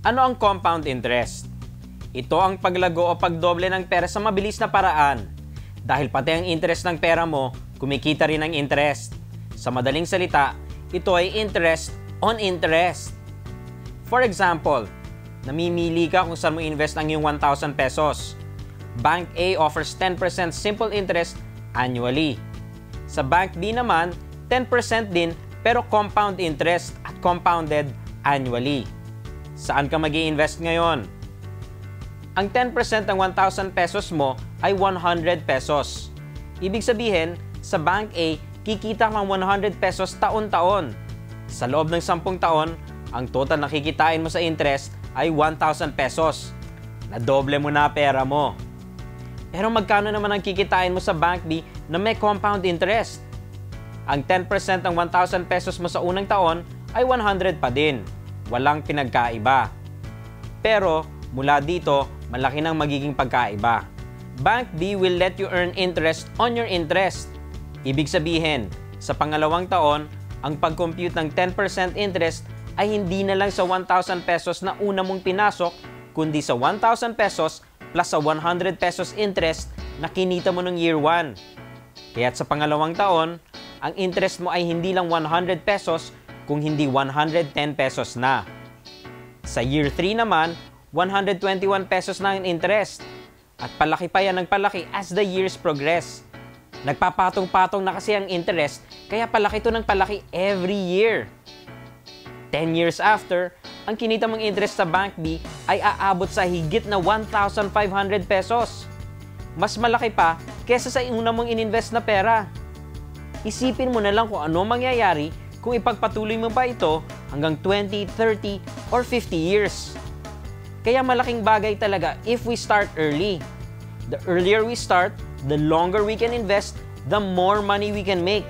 Ano ang compound interest? Ito ang paglago o pagdoble ng pera sa mabilis na paraan. Dahil pati ang interest ng pera mo, kumikita rin ang interest. Sa madaling salita, ito ay interest on interest. For example, namimili ka kung saan mo invest ang iyong 1,000 pesos. Bank A offers 10% simple interest annually. Sa Bank B naman, 10% din pero compound interest at compounded annually. Saan ka mag-i-invest ngayon? Ang 10% ng 1,000 pesos mo ay 100 pesos. Ibig sabihin, sa Bank A, kikita kang 100 pesos taon-taon. Sa loob ng 10 taon, ang total na kikitain mo sa interest ay 1,000 pesos. Nadoble mo na pera mo. Pero magkano naman ang kikitain mo sa Bank B na may compound interest? Ang 10% ng 1,000 pesos mo sa unang taon ay 100 pa din. Walang pinagkaiba. Pero mula dito, malaki nang magiging pagkaiba. Bank B will let you earn interest on your interest. Ibig sabihin, sa pangalawang taon, ang pag-compute ng 10% interest ay hindi na lang sa 1,000 pesos na una mong pinasok, kundi sa 1,000 pesos plus sa 100 pesos interest na kinita mo ng year 1. Kaya't sa pangalawang taon, ang interest mo ay hindi lang 100 pesos, kung hindi 110 pesos na. Sa year 3 naman, 121 pesos na ang interest. At palaki pa yan ng palaki as the years progress. Nagpapatong-patong na kasi ang interest, kaya palaki to ng palaki every year. 10 years after, ang kinita mong interest sa Bank B ay aabot sa higit na 1,500 pesos. Mas malaki pa kesa sa una mong ininvest na pera. Isipin mo na lang kung ano mangyayari kung ipagpatuloy mo pa ito hanggang 20, 30, or 50 years. Kaya malaking bagay talaga if we start early. The earlier we start, the longer we can invest, the more money we can make.